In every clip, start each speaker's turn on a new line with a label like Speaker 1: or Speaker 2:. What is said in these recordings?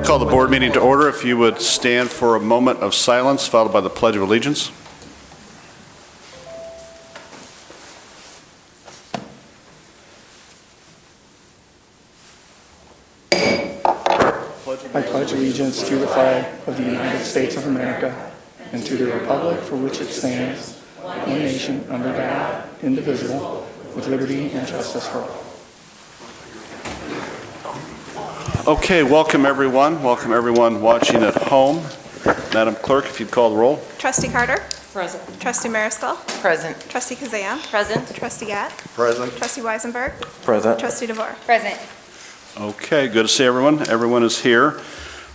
Speaker 1: call the board meeting to order. If you would stand for a moment of silence, followed by the Pledge of Allegiance.
Speaker 2: I pledge allegiance to the flag of the United States of America and to the republic for which it stands, one nation under God, indivisible, with liberty and justice for all.
Speaker 1: Okay, welcome everyone. Welcome everyone watching at home. Madam Clerk, if you'd call the roll.
Speaker 3: Trustee Carter?
Speaker 4: Present.
Speaker 3: Trustee Mariscal?
Speaker 4: Present.
Speaker 3: Trustee Kazan?
Speaker 4: Present.
Speaker 3: Trustee Gatt?
Speaker 5: Present.
Speaker 3: Trustee Weisenberg?
Speaker 5: Present.
Speaker 3: Trustee DeVore?
Speaker 4: Present.
Speaker 1: Okay, good to see everyone. Everyone is here.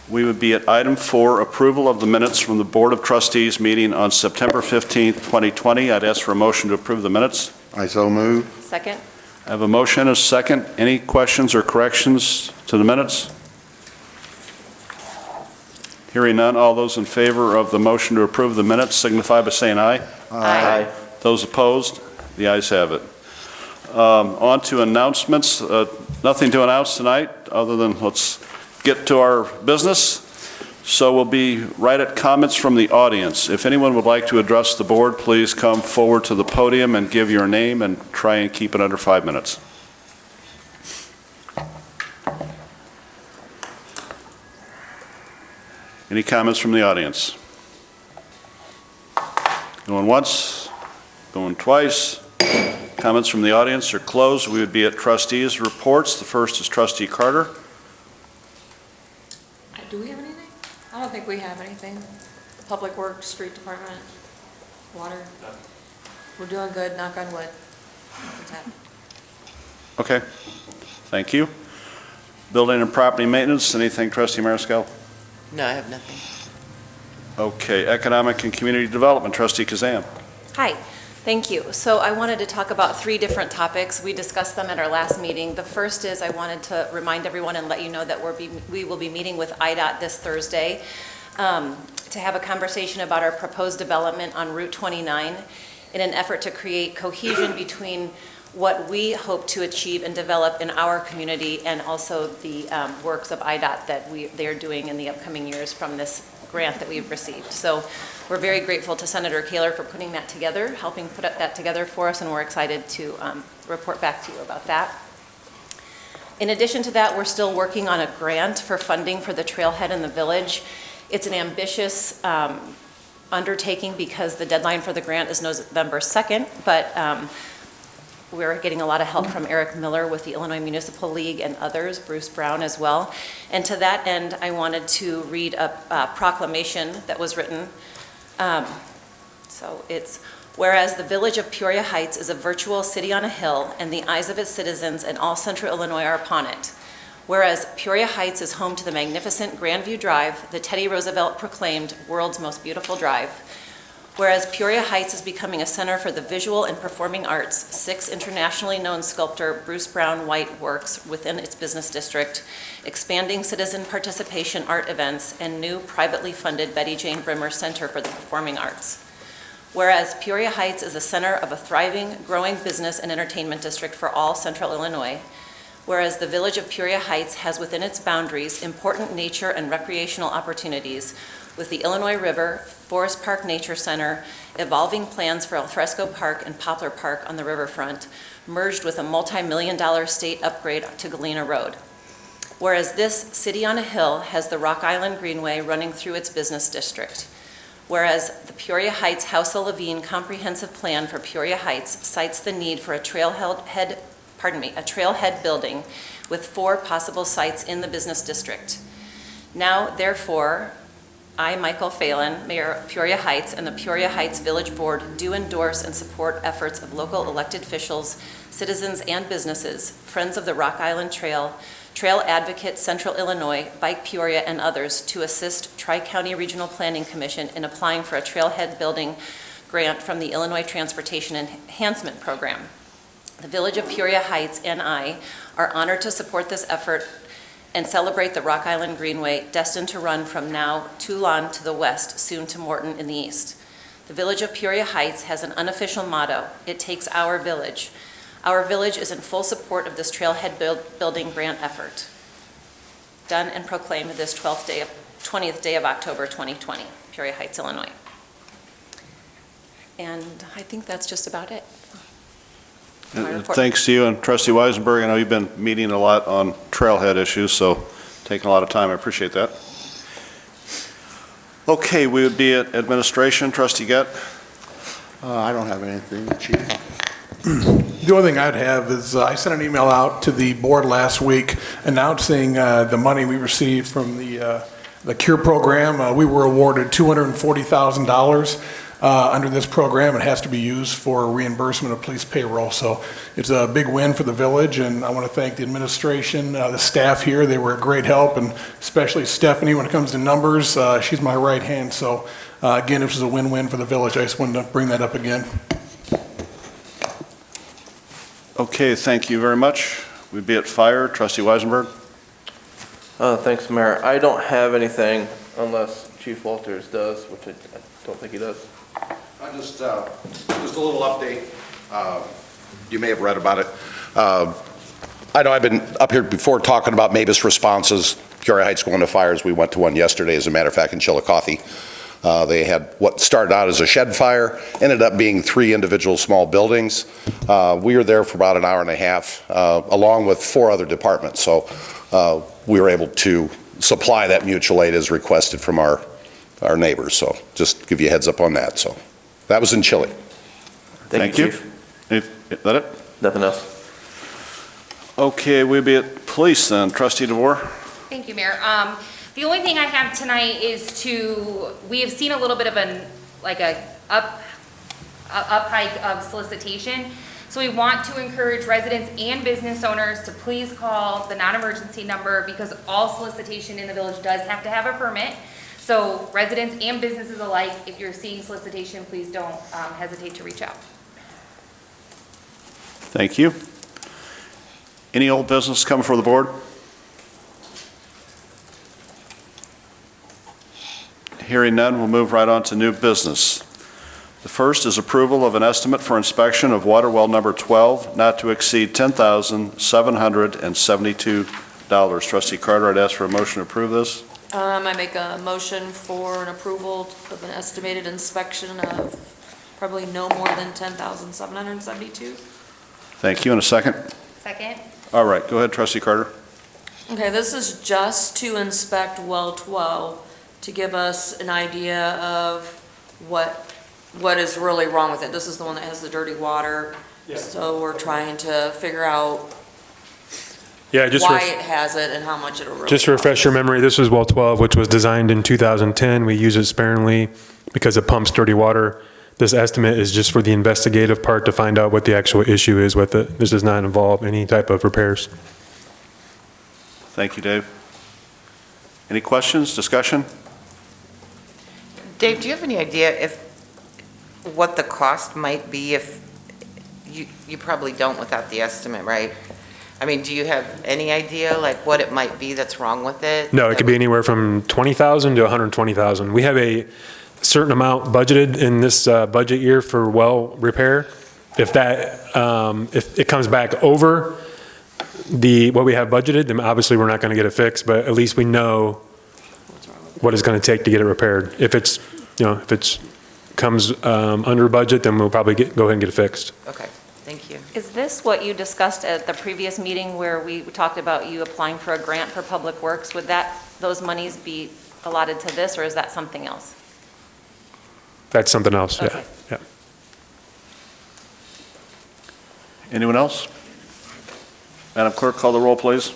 Speaker 1: We would be at item 4, approval of the minutes from the Board of Trustees meeting on September 15th, 2020. I'd ask for a motion to approve the minutes.
Speaker 5: I so move.
Speaker 4: Second.
Speaker 1: I have a motion and a second. Any questions or corrections to the minutes? Hearing none, all those in favor of the motion to approve the minutes signify by saying aye.
Speaker 4: Aye.
Speaker 1: Those opposed? The ayes have it. On to announcements. Nothing to announce tonight other than let's get to our business. So we'll be right at comments from the audience. If anyone would like to address the board, please come forward to the podium and give your name and try and keep it under 5 minutes. Any comments from the audience? Going once, going twice. Comments from the audience are closed. We would be at Trustees Reports. The first is Trustee Carter.
Speaker 4: Do we have anything? I don't think we have anything. Public Works, Street Department, Water. We're doing good, knock on wood. Nothing's happening.
Speaker 1: Okay, thank you. Building and Property Maintenance, anything, Trustee Mariscal?
Speaker 6: No, I have nothing.
Speaker 1: Okay, Economic and Community Development, Trustee Kazan.
Speaker 7: Hi, thank you. So I wanted to talk about 3 different topics. We discussed them at our last meeting. The first is I wanted to remind everyone and let you know that we will be meeting with IDOT this Thursday to have a conversation about our proposed development on Route 29 in an effort to create cohesion between what we hope to achieve and develop in our community and also the works of IDOT that they're doing in the upcoming years from this grant that we've received. So we're very grateful to Senator Kaler for putting that together, helping put that together for us, and we're excited to report back to you about that. In addition to that, we're still working on a grant for funding for the Trailhead in the village. It's an ambitious undertaking because the deadline for the grant is November 2nd, but we're getting a lot of help from Eric Miller with the Illinois Municipal League and others, Bruce Brown as well. And to that end, I wanted to read a proclamation that was written. So it's, whereas the village of Peoria Heights is a virtual city on a hill and the eyes of its citizens and all central Illinois are upon it. Whereas Peoria Heights is home to the magnificent Grandview Drive, the Teddy Roosevelt proclaimed world's most beautiful drive. Whereas Peoria Heights is becoming a center for the visual and performing arts, 6 internationally known sculptor Bruce Brown White works within its business district, expanding citizen participation art events, and new privately funded Betty Jane Brimmer Center for the Performing Arts. Whereas Peoria Heights is the center of a thriving, growing business and entertainment district for all central Illinois. Whereas the village of Peoria Heights has within its boundaries important nature and recreational opportunities with the Illinois River, Forest Park Nature Center, evolving plans for Alfresco Park and Poplar Park on the riverfront, merged with a multi-million-dollar state upgrade to Galena Road. Whereas this city on a hill has the Rock Island Greenway running through its business district. Whereas the Peoria Heights Hausa-Levine Comprehensive Plan for Peoria Heights cites the need for a trailhead building with 4 possible sites in the business district. Now, therefore, I, Michael Phelan, Mayor of Peoria Heights, and the Peoria Heights Village Board do endorse and support efforts of local elected officials, citizens, and businesses, Friends of the Rock Island Trail, Trail Advocate Central Illinois, Bike Peoria, and others to assist Tri-County Regional Planning Commission in applying for a trailhead building grant from the Illinois Transportation Enhancement Program. The Village of Peoria Heights and I are honored to support this effort and celebrate the Rock Island Greenway, destined to run from now Toulon to the west, soon to Morton in the east. The Village of Peoria Heights has an unofficial motto: it takes our village. Our village is in full support of this trailhead building grant effort. done and proclaimed this 20th day of October 2020, Peoria Heights, Illinois. And I think that's just about it. My report.
Speaker 1: Thanks to you and Trustee Weisenberg. I know you've been meeting a lot on Trailhead issues, so taking a lot of time. I appreciate that. Okay, we would be at administration. Trustee Gett?
Speaker 5: I don't have anything, Chief.
Speaker 6: The only thing I'd have is I sent an email out to the board last week announcing the money we received from the CURE program. We were awarded $240,000 under this program. It has to be used for reimbursement of police payroll. So it's a big win for the village, and I want to thank the administration, the staff here. They were a great help, and especially Stephanie when it comes to numbers. She's my right hand. So again, this was a win-win for the village. I just wanted to bring that up again.
Speaker 1: Okay, thank you very much. We'd be at fire. Trustee Weisenberg?
Speaker 8: Thanks, Mayor. I don't have anything unless Chief Walters does, which I don't think he does.
Speaker 5: Just a little update. You may have read about it. I know I've been up here before talking about MABUS responses. Peoria Heights going to fires. We went to one yesterday, as a matter of fact, in Chillicothe. They had what started out as a shed fire, ended up being 3 individual small buildings. We were there for about an hour and a half, along with 4 other departments. So we were able to supply that mutual aid as requested from our neighbors. So just give you a heads up on that. So that was in Chile.
Speaker 1: Thank you.
Speaker 8: Chief.
Speaker 1: Is that it?
Speaker 8: Nothing else.
Speaker 1: Okay, we'll be at police then. Trustee DeVore?
Speaker 9: Thank you, Mayor. The only thing I have tonight is we have seen a little bit of a hike of solicitation. So we want to encourage residents and business owners to please call the non-emergency number, because all solicitation in the village does have to have a permit. So residents and businesses alike, if you're seeing solicitation, please don't hesitate to reach out.
Speaker 1: Thank you. Any old business come before the board? Hearing none, we'll move right on to new business. The first is approval of an estimate for inspection of water well number 12, not to exceed $10,772. Trustee Carter, I'd ask for a motion to approve this.
Speaker 4: I make a motion for an approval of an estimated inspection of probably no more than $10,772.
Speaker 1: Thank you. And a second?
Speaker 9: Second.
Speaker 1: All right, go ahead, Trustee Carter.
Speaker 4: Okay, this is just to inspect well 12, to give us an idea of what is really wrong with it. This is the one that has the dirty water. Yeah. So we're trying to figure out why it has it and how much it'll really
Speaker 10: Just to refresh your memory, this was well 12, which was designed in 2010. We use it sparingly because it pumps dirty water. This estimate is just for the investigative part to find out what the actual issue is with it. This does not involve any type of repairs.
Speaker 1: Thank you, Dave. Any questions, discussion?
Speaker 11: Dave, do you have any idea what the cost might be if, you probably don't without the estimate, right? I mean, do you have any idea like what it might be that's wrong with it?
Speaker 10: No, it could be anywhere from $20,000 to $120,000. We have a certain amount budgeted in this budget year for well repair. If it comes back over what we have budgeted, then obviously we're not going to get it fixed, but at least we know what it's going to take to get it repaired. If it's comes under budget, then we'll probably go ahead and get it fixed.
Speaker 11: Okay, thank you.
Speaker 7: Is this what you discussed at the previous meeting where we talked about you applying for a grant for Public Works? Would those monies be allotted to this, or is that something else?
Speaker 10: That's something else,
Speaker 7: Okay.
Speaker 10: yeah.
Speaker 1: Anyone else? Madam Clerk, call the roll, please.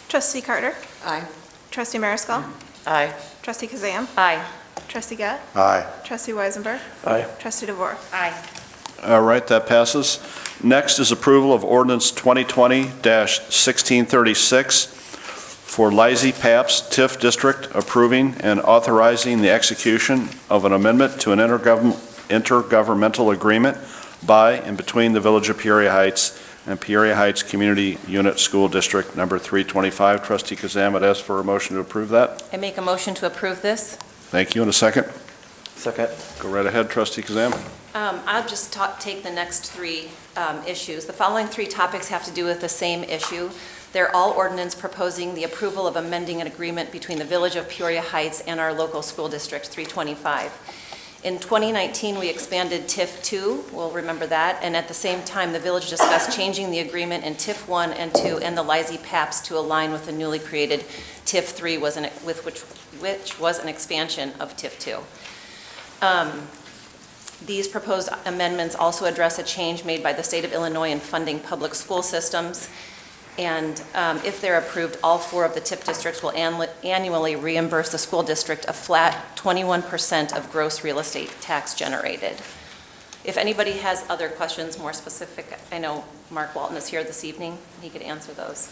Speaker 3: Trustee Carter?
Speaker 4: Aye.
Speaker 3: Trustee Mariscal?
Speaker 11: Aye.
Speaker 3: Trustee Kazam?
Speaker 7: Aye.
Speaker 3: Trustee Gett?
Speaker 5: Aye.
Speaker 3: Trustee Weisenberg?
Speaker 8: Aye.
Speaker 3: Trustee DeVore?
Speaker 9: Aye.
Speaker 1: All right, that passes. Next is approval of ordinance 2020-1636 for Lizzie Paps TIF District, approving and authorizing the execution of an amendment to an intergovernmental agreement by and between the Village of Peoria Heights and Peoria Heights Community Unit School District number 325. Trustee Kazam, I'd ask for a motion to approve that.
Speaker 7: I make a motion to approve this.
Speaker 1: Thank you. In a second.
Speaker 8: Second.
Speaker 1: Go right ahead, Trustee Kazam.
Speaker 7: I'll just take the next 3 issues. The following 3 topics have to do with the same issue. They're all ordinance proposing the approval of amending an agreement between the Village of Peoria Heights and our local school district, 325. In 2019, we expanded TIF 2, we'll remember that, and at the same time, the village discussed changing the agreement in TIF 1 and 2 and the LISI PAPs to align with the newly created TIF 3, which was an expansion of TIF 2. These proposed amendments also address a change made by the state of Illinois in funding public school systems. And if they're approved, all 4 of the TIF districts will annually reimburse the school district a flat 21% of gross real estate tax generated. If anybody has other questions more specific, I know Mark Walton is here this evening. He could answer those.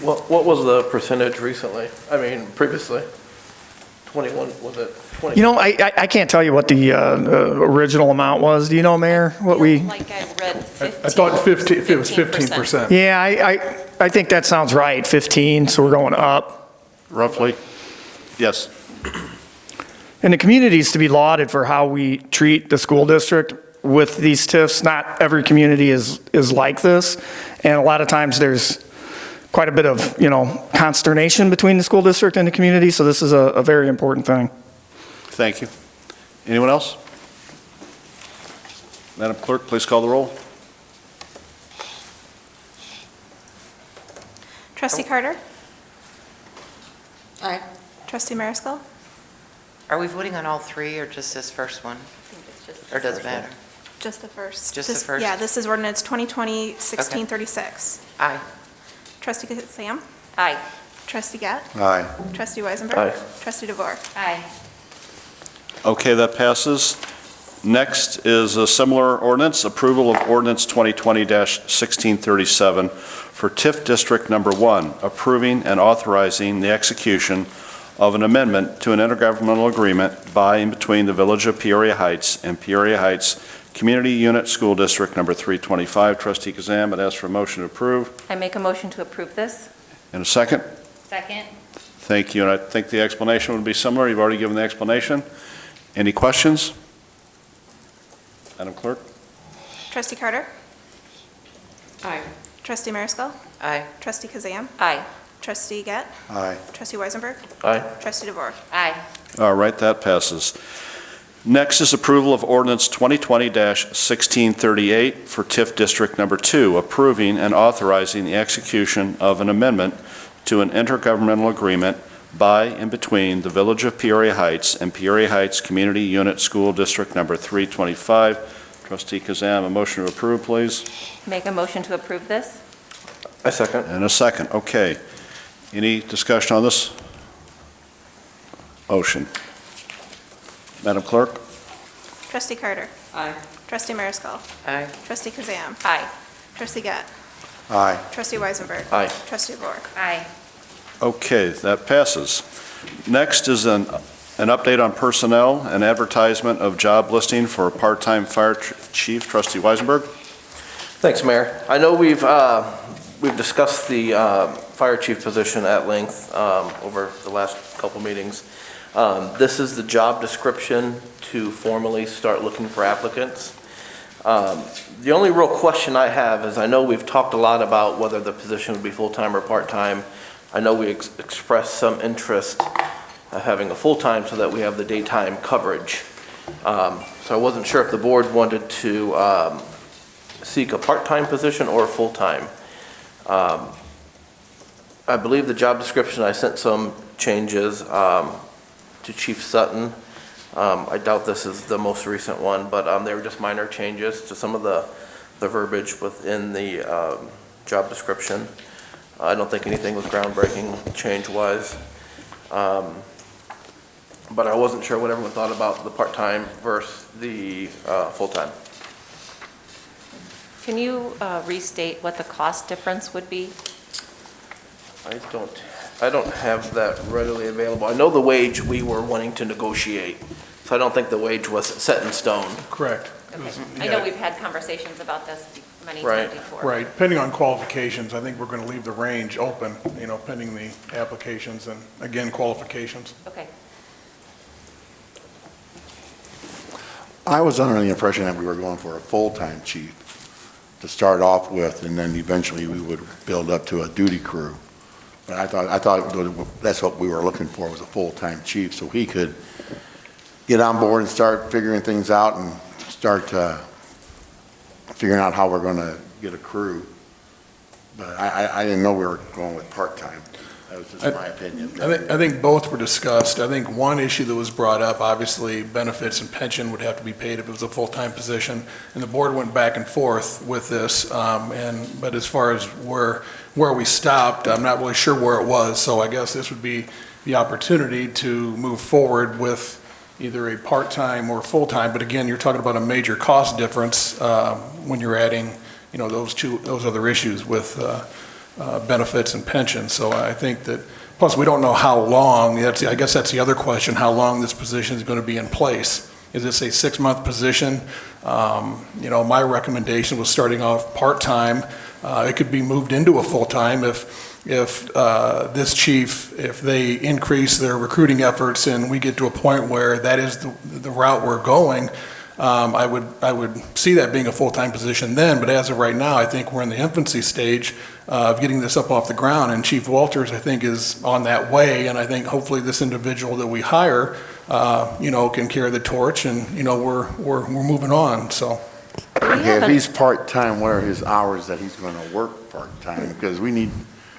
Speaker 8: What was the percentage recently? I mean, previously? 21, was it 20?
Speaker 2: You know, I can't tell you what the original amount was. Do you know, Mayor, what we?
Speaker 7: Like I read 15.
Speaker 6: I thought 15, if it was 15%.
Speaker 2: Yeah, I think that sounds right, 15, so we're going up.
Speaker 1: Roughly? Yes.
Speaker 2: And the community's to be lauded for how we treat the school district with these TIFs. Not every community is like this, and a lot of times there's quite a bit of, consternation between the school district and the community, so this is a very important thing.
Speaker 1: Thank you. Anyone else? Madam Clerk, please call the roll.
Speaker 3: Trustee Carter?
Speaker 4: Aye.
Speaker 3: Trustee Mariscal?
Speaker 11: Are we voting on all 3 or just this first one? Or does it matter?
Speaker 3: Just the first.
Speaker 11: Just the first?
Speaker 3: Yeah, this is ordinance 2020-1636.
Speaker 11: Aye.
Speaker 3: Trustee Kazam?
Speaker 7: Aye.
Speaker 3: Trustee Gett?
Speaker 5: Aye.
Speaker 3: Trustee Weisenberg?
Speaker 8: Aye.
Speaker 3: Trustee DeVore?
Speaker 9: Aye.
Speaker 1: Okay, that passes. Next is a similar ordinance, approval of ordinance 2020-1637 for TIF District Number 1, approving and authorizing the execution of an amendment to an intergovernmental agreement by and between the Village of Peoria Heights and Peoria Heights Community Unit School District Number 325. Trustee Kazam, I'd ask for a motion to approve.
Speaker 7: I make a motion to approve this.
Speaker 1: And a second?
Speaker 9: Second.
Speaker 1: Thank you, and I think the explanation would be similar. You've already given the explanation. Any questions? Madam Clerk?
Speaker 3: Trustee Carter?
Speaker 4: Aye.
Speaker 3: Trustee Mariscal?
Speaker 11: Aye.
Speaker 3: Trustee Kazam?
Speaker 7: Aye.
Speaker 3: Trustee Gett?
Speaker 5: Aye.
Speaker 3: Trustee Weisenberg?
Speaker 8: Aye.
Speaker 3: Trustee DeVore?
Speaker 9: Aye.
Speaker 1: All right, that passes. Next is approval of ordinance 2020-1638 for TIF District Number 2, approving and authorizing the execution of an amendment to an intergovernmental agreement by and between the Village of Peoria Heights and Peoria Heights Community Unit School District Number 325. Trustee Kazam, a motion to approve, please.
Speaker 7: Make a motion to approve this.
Speaker 8: I second.
Speaker 1: And a second, okay. Any discussion on this motion? Madam Clerk?
Speaker 3: Trustee Carter?
Speaker 4: Aye.
Speaker 3: Trustee Mariscal?
Speaker 11: Aye.
Speaker 3: Trustee Kazam?
Speaker 7: Aye.
Speaker 3: Trustee Gett?
Speaker 5: Aye.
Speaker 3: Trustee Weisenberg?
Speaker 8: Aye.
Speaker 3: Trustee DeVore?
Speaker 9: Aye.
Speaker 1: Okay, that passes. Next is an update on personnel and advertisement of job listing for a part-time fire chief. Trustee Weisenberg?
Speaker 8: Thanks, Mayor. I know we've discussed the fire chief position at length over the last couple meetings. This is the job description to formally start looking for applicants. The only real question I have is, I know we've talked a lot about whether the position would be full-time or part-time. I know we expressed some interest of having a full-time so that we have the daytime coverage. So I wasn't sure if the board wanted to seek a part-time position or a full-time. I believe the job description, I sent some changes to Chief Sutton. I doubt this is the most recent one, but they were just minor changes to some of the verbiage within the job description. I don't think anything was groundbreaking change-wise. But I wasn't sure what everyone thought about the part-time versus the full-time.
Speaker 7: Can you restate what the cost difference would be?
Speaker 8: I don't have that readily available. I know the wage we were wanting to negotiate, so I don't think the wage was set in stone.
Speaker 6: Correct.
Speaker 7: Okay. I know we've had conversations about this many
Speaker 8: Right.
Speaker 7: times before.
Speaker 6: Right, depending on qualifications, I think we're going to leave the range open, pending the applications and, again, qualifications.
Speaker 7: Okay.
Speaker 5: I was under the impression that we were going for a full-time chief.
Speaker 12: to start off with, and then eventually we would build up to a duty crew. But I thought that's what we were looking for, was a full-time chief, so he could get on board and start figuring things out and start figuring out how we're going to get a crew. But I didn't know we were going with part-time. That was just my opinion.
Speaker 6: I think both were discussed. I think one issue that was brought up, obviously, benefits and pension would have to be paid if it was a full-time position, and the board went back and forth with this, but as far as where we stopped, I'm not really sure where it was, so I guess this would be the opportunity to move forward with either a part-time or full-time, but again, you're talking about a major cost difference when you're adding, those other issues with benefits and pensions. So I think that, plus we don't know how long, I guess that's the other question, how long this position is going to be in place. Is this a 6-month position? My recommendation was starting off part-time. It could be moved into a full-time if this chief, if they increase their recruiting efforts and we get to a point where that is the route we're going, I would see that being a full-time position then, but as of right now, I think we're in the infancy stage of getting this up off the ground, and Chief Walters, I think, is on that way, and I think hopefully this individual that we hire, can carry the torch, and, we're moving on, so.
Speaker 12: Okay, if he's part-time, what are his hours that he's going to work part-time? Because we need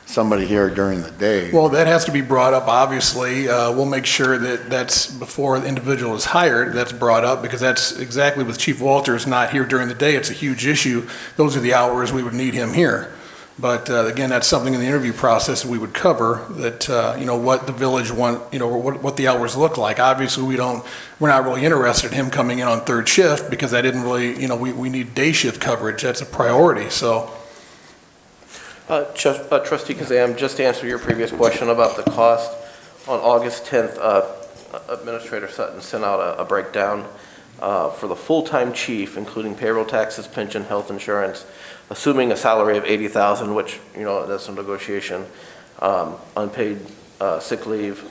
Speaker 12: somebody here during the day.
Speaker 6: Well, that has to be brought up, obviously. We'll make sure that that's before the individual is hired, that's brought up, because that's exactly with Chief Walters not here during the day. It's a huge issue. Those are the hours we would need him here. But again, that's something in the interview process we would cover, that, what the village what the hours look like. Obviously, we're not really interested in him coming in on third shift, because that didn't really, we need day shift coverage. That's a priority, so.
Speaker 8: Trustee Kazam, just to answer your previous question about the cost, on August 10th, Administrator Sutton sent out a breakdown for the full-time chief, including payroll taxes, pension, health insurance, assuming a salary of $80,000, which, that's a negotiation, unpaid sick leave,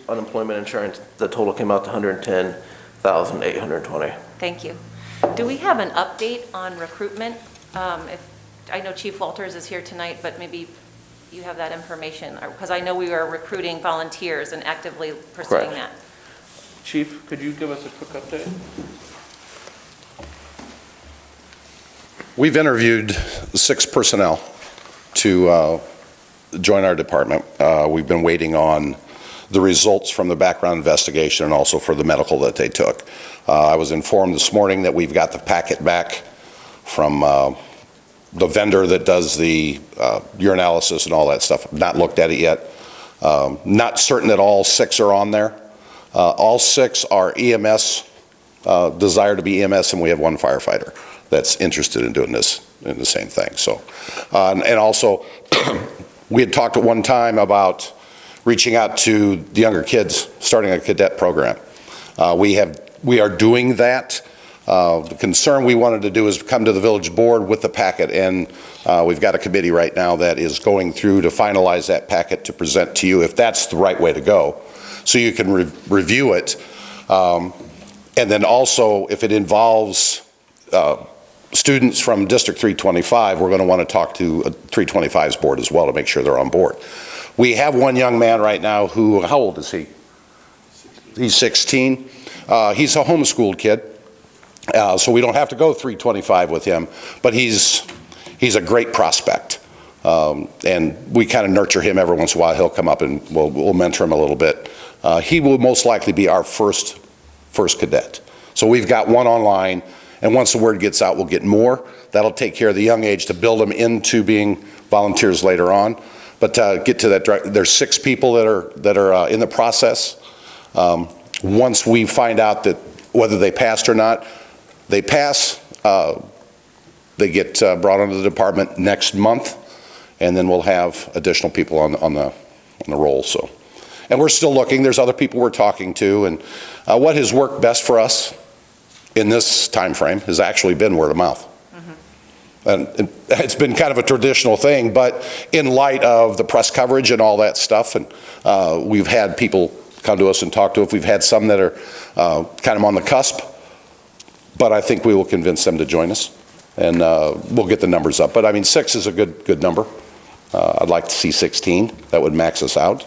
Speaker 8: unemployment insurance, the total came out to $110,820.
Speaker 7: Thank you. Do we have an update on recruitment? I know Chief Walters is here tonight, but maybe you have that information, because I know we are recruiting volunteers and actively pursuing that.
Speaker 8: Chief, could you give us a quick update?
Speaker 5: We've interviewed 6 personnel to join our department. We've been waiting on the results from the background investigation and also for the medical that they took. I was informed this morning that we've got the packet back from the vendor that does the urinalysis and all that stuff. I've not looked at it yet. Not certain that all 6 are on there. All 6 are EMS, desire to be EMS, and we have 1 firefighter that's interested in doing this, in the same thing. So, and also, we had talked at one time about reaching out to the younger kids, starting a cadet program. We are doing that. The concern we wanted to do is come to the village board with the packet, and we've got a committee right now that is going through to finalize that packet to present to you, if that's the right way to go, so you can review it. And then also, if it involves students from District 325, we're going to want to talk to 325's board as well to make sure they're on board. We have one young man right now who, how old is he? He's 16. He's a homeschooled kid. So we don't have to go 325 with him, but he's a great prospect. And we kind of nurture him every once in a while. He'll come up and we'll mentor him a little bit. He will most likely be our first cadet. So we've got 1 online, and once the word gets out, we'll get more. That'll take care of the young age to build them into being volunteers later on. But to get to that, there's 6 people that are in the process. Once we find out that whether they passed or not, they pass, they get brought onto the department next month, and then we'll have additional people on the roll. So, and we're still looking. There's other people we're talking to, and what has worked best for us in this time frame has actually been word of mouth. And it's been kind of a traditional thing, but in light of the press coverage and all that stuff, and we've had people come to us and talk to us. We've had some that are kind of on the cusp, but I think we will convince them to join us. and we'll get the numbers up. But I mean, 6 is a good number. I'd like to see 16. That would max us out.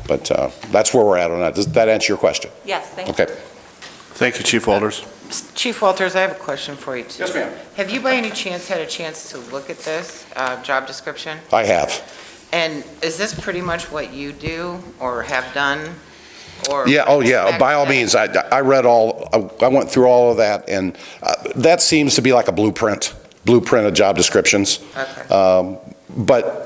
Speaker 5: But that's where we're at on that. Does that answer your question?
Speaker 7: Yes, thank you.
Speaker 5: Okay.
Speaker 1: Thank you, Chief Walters.
Speaker 11: Chief Walters, I have a question for you, too.
Speaker 5: Yes, ma'am.
Speaker 11: Have you by any chance had a chance to look at this job description?
Speaker 5: I have.
Speaker 11: And is this pretty much what you do or have done? Or
Speaker 5: Yeah, oh yeah,
Speaker 11: expect
Speaker 5: by all
Speaker 11: that-
Speaker 5: means, I read I went through all of that, and that seems to be like a blueprint of job descriptions.
Speaker 11: Okay.
Speaker 5: But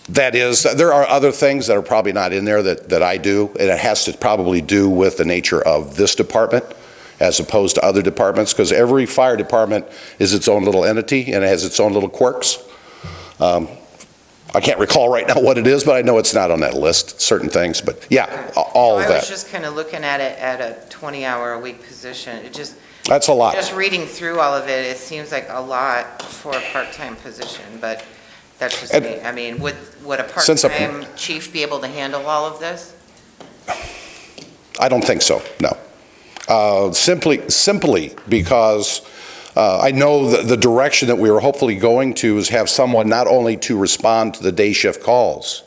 Speaker 5: there are other things that are probably not in there that I do, and it has to probably do with the nature of this department as opposed to other departments, because every fire department is its own little entity, and it has its own little quirks. I can't recall right now what it is, but I know it's not on that list, certain things, but yeah, all of
Speaker 11: I was
Speaker 5: that.
Speaker 11: just kind of looking at it at a 20-hour-a-week position. It just,
Speaker 5: That's a lot.
Speaker 11: just reading through all of it, it seems like a lot for a part-time position, but that's just
Speaker 5: And-
Speaker 11: me. I mean, would a
Speaker 5: Since a-
Speaker 11: part-time chief be able to handle all of this?
Speaker 5: I don't think so, no. Simply because I know the direction that we are hopefully going to is have someone not only to respond to the day shift calls,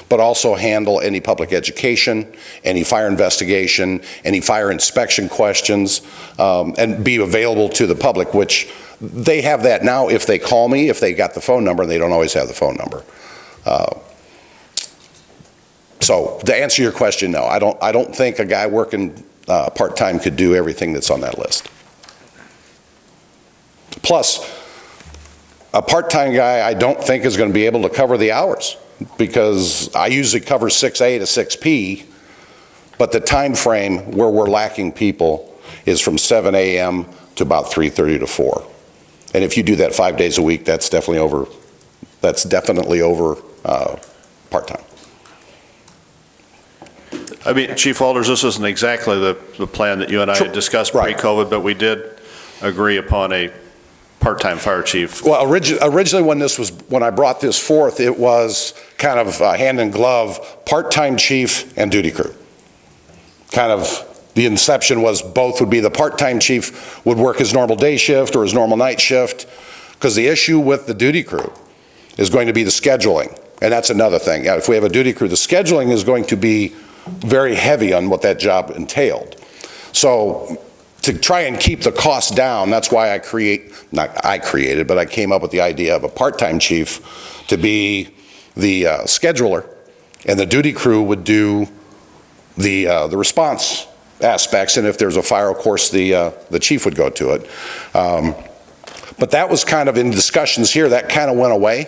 Speaker 5: but also handle any public education, any fire investigation, any fire inspection questions, and be available to the public, which they have that now if they call me, if they got the phone number, and they don't always have the phone number. So to answer your question, no, I don't think a guy working part-time could do everything that's on that list. Plus, a part-time guy I don't think is going to be able to cover the hours, because I usually cover 6A to 6P, but the time frame where we're lacking people is from 7 a.m. to about 3:30 to 4. And if you do that 5 days a week, that's definitely over part-time.
Speaker 1: I mean, Chief Walters, this isn't exactly the plan that you and I had discussed
Speaker 5: Right.
Speaker 1: pre-COVID, but we did agree upon a part-time fire chief.
Speaker 5: Well, originally when I brought this forth, it was kind of hand in glove, part-time chief and duty crew. Kind of, the inception was both would be the part-time chief would work his normal day shift or his normal night shift, because the issue with the duty crew is going to be the scheduling, and that's another thing. If we have a duty crew, the scheduling is going to be very heavy on what that job entailed. So to try and keep the cost down, that's why I came up with the idea of a part-time chief to be the scheduler, and the duty crew would do the response aspects, and if there's a fire, of course, the chief would go to it. But that was kind of in discussions here, that kind of went away,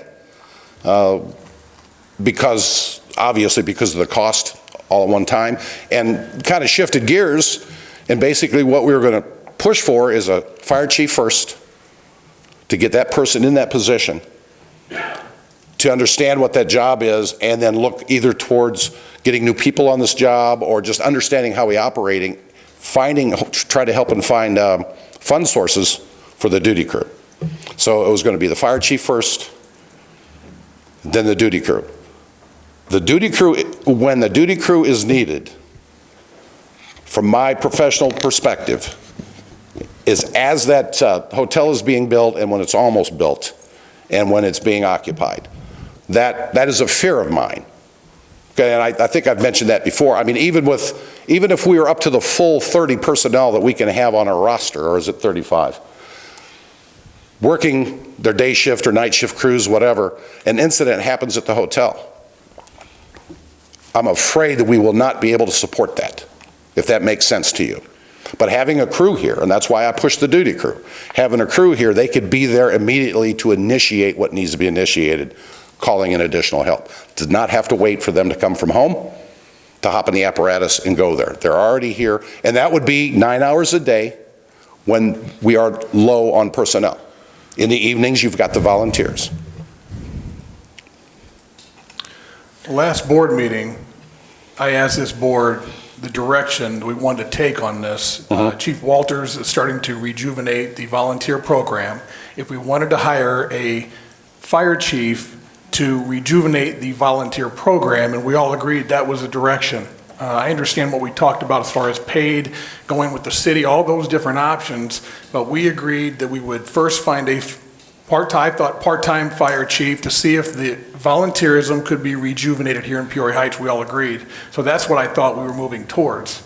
Speaker 5: obviously because of the cost all at one time, and kind of shifted gears. And basically what we were going to push for is a fire chief first, to get that person in that position, to understand what that job is, and then look either towards getting new people on this job or just understanding how we operating, try to help and find fund sources for the duty crew. So it was going to be the fire chief first, then the duty crew. The duty crew, when the duty crew is needed, from my professional perspective, is as that hotel is being built and when it's almost built and when it's being occupied. That is a fear of mine. Okay, and I think I've mentioned that before. I mean, even if we are up to the full 30 personnel that we can have on our roster, or is it 35? Working their day shift or night shift crews, whatever, an incident happens at the hotel. I'm afraid that we will not be able to support that, if that makes sense to you. But having a crew here, and that's why I push the duty crew, having a crew here, they could be there immediately to initiate what needs to be initiated, calling in additional help. Did not have to wait for them to come from home to hop in the apparatus and go there. They're already here, and that would be 9 hours a day when we are low on personnel. In the evenings, you've got the volunteers.
Speaker 6: Last board meeting, I asked this board the direction we wanted to take on this. Chief Walters is starting to rejuvenate the volunteer program. If we wanted to hire a fire chief to rejuvenate the volunteer program, and we all agreed that was the direction I understand what we talked about as far as paid, going with the city, all those different options, but we agreed that we would first find a part-time fire chief to see if the volunteerism could be rejuvenated here in Peoria Heights. We all agreed. So that's what I thought we were moving towards.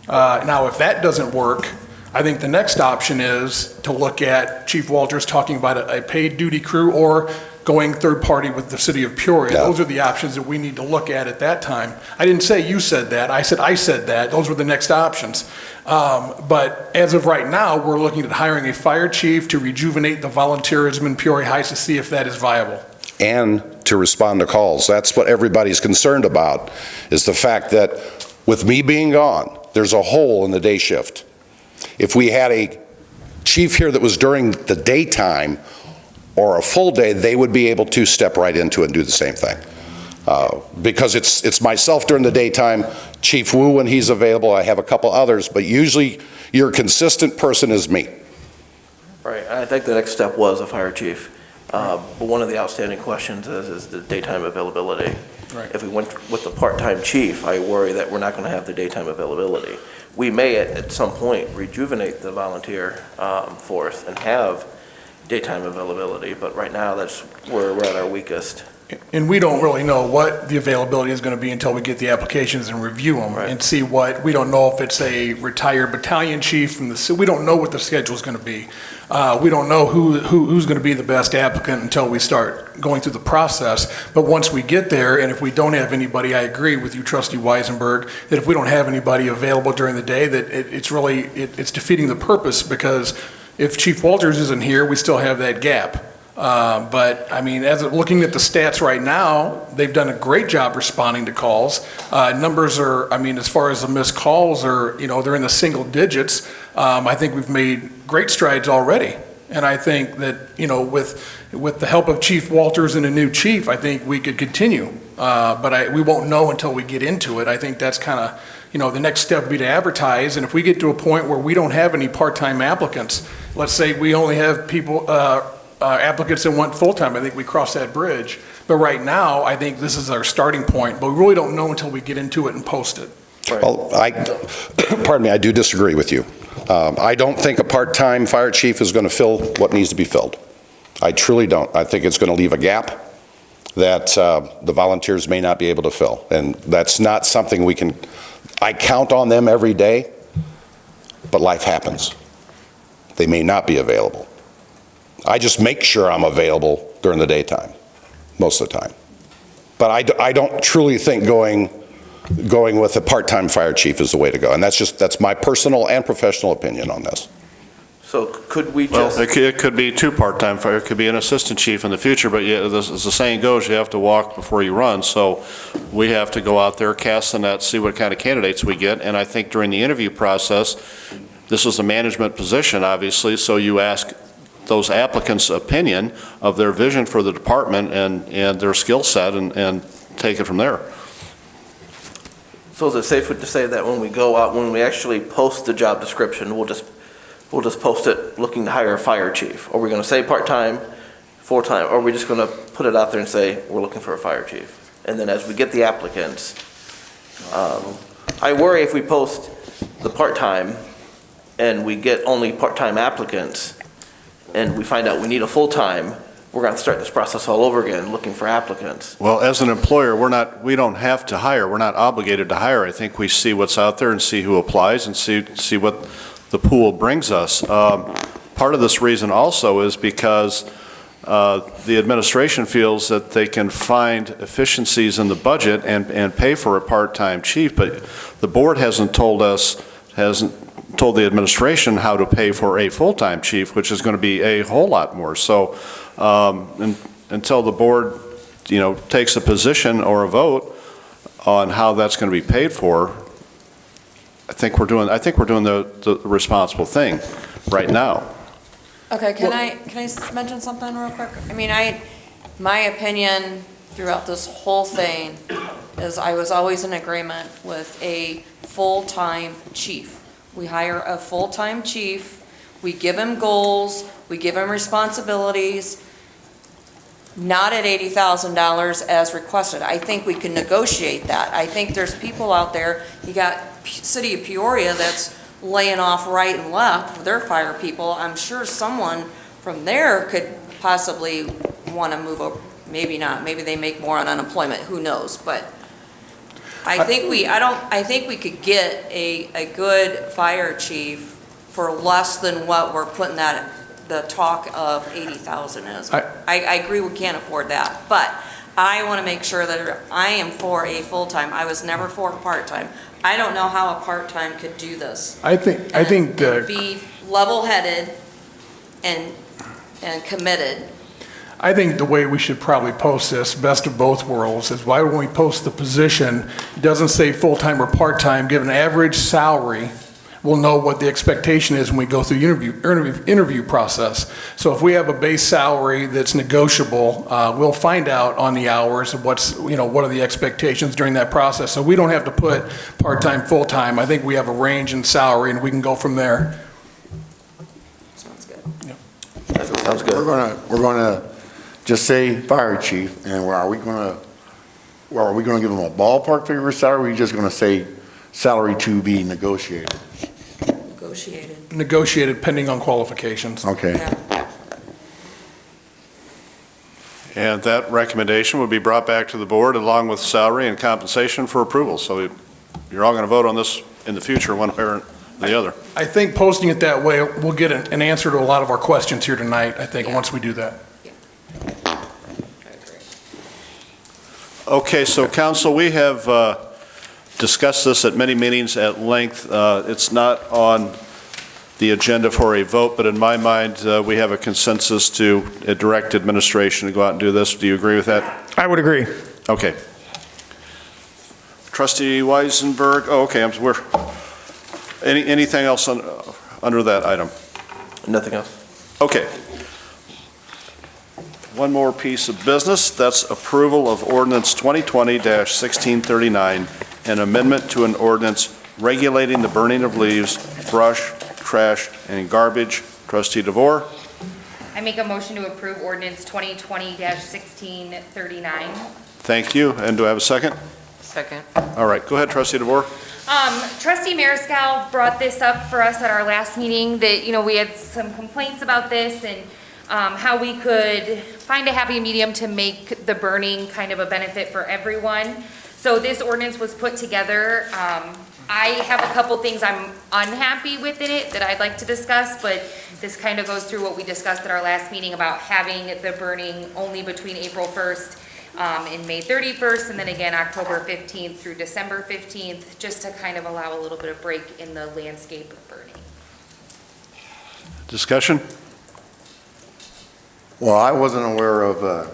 Speaker 6: Now, if that doesn't work, I think the next option is to look at Chief Walters talking about a paid duty crew or going third party with the city of Peoria.
Speaker 5: Yeah.
Speaker 6: Those are the options that we need to look at that time. I didn't say you said that. I said that. Those were the next options. But as of right now, we're looking at hiring a fire chief to rejuvenate the volunteerism in Peoria Heights to see if that is viable.
Speaker 5: And to respond to calls. That's what everybody's concerned about, is the fact that with me being gone, there's a hole in the day shift. If we had a chief here that was during the daytime or a full day, they would be able to step right into it and do the same thing. Because it's myself during the daytime, Chief Wu when he's available, I have a couple others, but usually your consistent person is me.
Speaker 8: Right, I think the next step was a fire chief. But one of the outstanding questions is the daytime availability.
Speaker 6: Right.
Speaker 8: If we went with the part-time chief, I worry that we're not going to have the daytime availability. We may at some point rejuvenate the volunteer force and have daytime availability, but right now that's where we're at our weakest.
Speaker 6: And we don't really know what the availability is going to be until we get the applications and review them
Speaker 8: Right.
Speaker 6: and see we don't know if it's a retired battalion chief from the city. We don't know what the schedule is going to be. We don't know who's going to be the best applicant until we start going through the process. But once we get there, and if we don't have anybody, I agree with you, Trustee Weisenberg, that if we don't have anybody available during the day, that it's defeating the purpose, because if Chief Walters isn't here, we still have that gap. But I mean, looking at the stats right now, they've done a great job responding to calls. Numbers are, I mean, as far as the missed calls are, they're in the single digits. I think we've made great strides already. And I think that, with the help of Chief Walters and a new chief, I think we could continue. But we won't know until we get into it. I think that's kind of, the next step would be to advertise. And if we get to a point where we don't have any part-time applicants, let's say we only have people, applicants that want full-time, I think we cross that bridge. But right now, I think this is our starting point, but we really don't know until we get into it and post it.
Speaker 8: Right.
Speaker 5: Well, pardon me, I do disagree with you. I don't think a part-time fire chief is going to fill what needs to be filled. I truly don't. I think it's going to leave a gap that the volunteers may not be able to fill. And that's not something I count on them every day, but life happens. They may not be available. I just make sure I'm available during the daytime, most of the time. But I don't truly think going with a part-time fire chief is the way to go. And that's my personal and professional opinion on this.
Speaker 8: So could we
Speaker 1: Well,
Speaker 8: just,
Speaker 1: it could be two part-time fire, it could be an assistant chief in the future, but yeah, as the saying goes, you have to walk before you run. So we have to go out there, cast the net, see what kind of candidates we get. And I think during the interview process, this is a management position, obviously, so you ask those applicants' opinion of their vision for the department and their skill set and take it from there.
Speaker 8: so is it safe to say that when we go out, when we actually post the job description, we'll just post it looking to hire a fire chief? Are we going to say part-time, full-time, or are we just going to put it out there and say we're looking for a fire chief? And then as we get the applicants, I worry if we post the part-time and we get only part-time applicants and we find out we need a full-time, we're going to start this process all over again, looking for applicants.
Speaker 1: Well, as an employer, we don't have to hire, we're not obligated to hire. I think we see what's out there and see who applies and see what the pool brings us. Part of this reason also is because the administration feels that they can find efficiencies in the budget and pay for a part-time chief, but the board hasn't told the administration how to pay for a full-time chief, which is going to be a whole lot more. So until the board, takes a position or a vote on how that's going to be paid for, I think we're doing the responsible thing right now.
Speaker 4: Okay, can I mention something real quick? I mean, my opinion throughout this whole thing is I was always in agreement with a full-time chief. We hire a full-time chief, we give him goals, we give him responsibilities. not at $80,000 as requested. I think we can negotiate that. I think there's people out there, you got City of Peoria that's laying off right and left for their fire people. I'm sure someone from there could possibly want to move over. Maybe not, maybe they make more on unemployment, who knows, but I think we could get a good fire chief for less than what we're putting the talk of 80,000 is. I agree we can't afford that, but I want to make sure that I am for a full-time. I was never for a part-time. I don't know how a part-time could do this.
Speaker 6: I think
Speaker 4: And be level-headed and committed.
Speaker 6: I think the way we should probably post this, best of both worlds, is why when we post the position, it doesn't say full-time or part-time, give an average salary, we'll know what the expectation is when we go through the interview process. So if we have a base salary that's negotiable, we'll find out on the hours of what are the expectations during that process. So we don't have to put part-time, full-time. I think we have a range in salary and we can go from there.
Speaker 4: Sounds good.
Speaker 8: Sounds good.
Speaker 12: We're gonna just say fire chief, and are we gonna give them a ballpark figure for salary, or are we just gonna say salary to be negotiated?
Speaker 6: Negotiated pending on qualifications.
Speaker 12: Okay.
Speaker 4: Yeah.
Speaker 1: And that recommendation would be brought back to the board along with salary and compensation for approval. So you're all going to vote on this in the future, one way or the other.
Speaker 6: I think posting it that way, we'll get an answer to a lot of our questions here tonight, I think, once we do that.
Speaker 1: Okay, so council, we have discussed this at many meetings at length. It's not on the agenda for a vote, but in my mind, we have a consensus to direct administration to go out and do this. Do you agree with that?
Speaker 2: I would agree.
Speaker 1: Okay. Trustee Weisenberg, anything else under that item?
Speaker 8: Nothing else.
Speaker 1: Okay. One more piece of business, that's approval of ordinance 2020-1639, an amendment to an ordinance regulating the burning of leaves, brush, trash, and garbage. Trustee DeVore?
Speaker 9: I make a motion to approve ordinance 2020-1639.
Speaker 1: Thank you, and do I have a second?
Speaker 11: Second.
Speaker 1: All right, go ahead, Trustee DeVore.
Speaker 9: Trustee Mariscal brought this up for us at our last meeting, that, we had some complaints about this and how we could find a happy medium to make the burning kind of a benefit for everyone. So this ordinance was put together. I have a couple things I'm unhappy with in it that I'd like to discuss, but this kind of goes through what we discussed at our last meeting about having the burning only between April 1st and May 31st, and then again October 15th through December 15th, just to kind of allow a little bit of break in the landscape of burning.
Speaker 1: Discussion?
Speaker 12: Well, I wasn't aware of the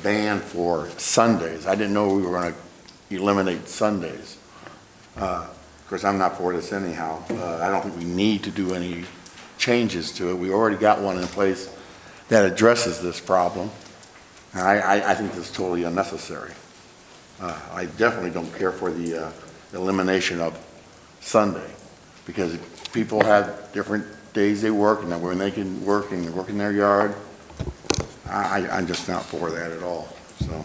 Speaker 12: ban for Sundays. I didn't know we were going to eliminate Sundays. Of course, I'm not for this anyhow. I don't think we need to do any changes to it. We already got one in place that addresses this problem. And I think this is totally unnecessary. I definitely don't care for the elimination of Sunday, because people have different days they work, and when they can work and work in their yard, I'm just not for that at all, so.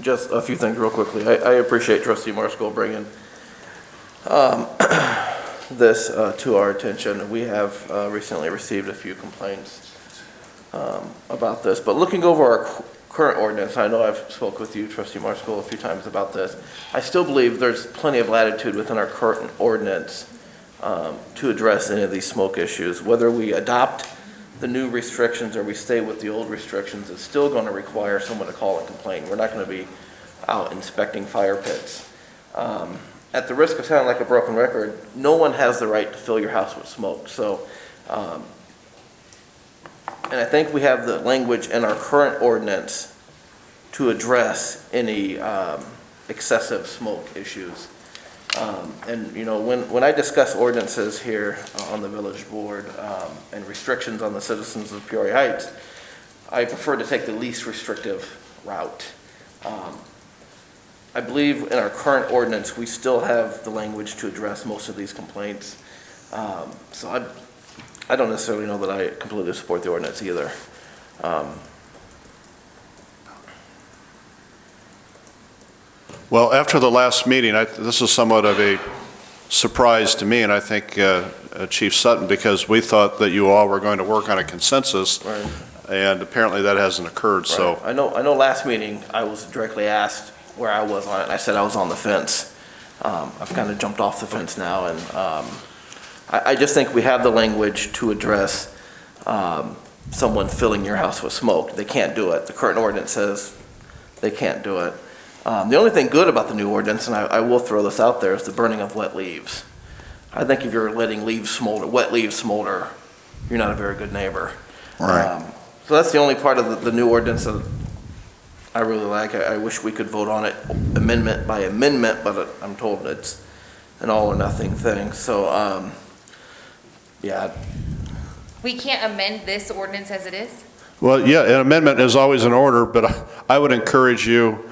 Speaker 8: Just a few things real quickly. I appreciate Trustee Mariscal bringing this to our attention. We have recently received a few complaints about this, but looking over our current ordinance, I know I've spoke with you, Trustee Mariscal, a few times about this. I still believe there's plenty of latitude within our current ordinance to address any of these smoke issues. Whether we adopt the new restrictions or we stay with the old restrictions, it's still going to require someone to call and complain. We're not going to be out inspecting fire pits. At the risk of sounding like a broken record, no one has the right to fill your house with smoke. So, and I think we have the language in our current ordinance to address any excessive smoke issues. And when I discuss ordinances here on the village board and restrictions on the citizens of Peoria Heights, I prefer to take the least restrictive route. I believe in our current ordinance, we still have the language to address most of these complaints. So I don't necessarily know that I completely support the ordinance either.
Speaker 1: Well, after the last meeting, this is somewhat of a surprise to me, and I think Chief Sutton, because we thought that you all were going to work on a consensus,
Speaker 8: Right.
Speaker 1: and apparently that hasn't occurred, so.
Speaker 8: Right. I know last meeting, I was directly asked where I was on it, and I said I was on the fence. I've kind of jumped off the fence now, and I just think we have the language to address someone filling your house with smoke. They can't do it. The current ordinance says they can't do it. The only thing good about the new ordinance, and I will throw this out there, is the burning of wet leaves. I think if you're letting leaves smolder, wet leaves smolder, you're not a very good neighbor.
Speaker 12: Right.
Speaker 8: So that's the only part of the new ordinance that I really like. I wish we could vote on it amendment by amendment, but I'm told it's an all or nothing thing. So, yeah,
Speaker 9: We can't amend this ordinance as it is?
Speaker 1: Well, yeah, an amendment is always in order, but I would encourage you,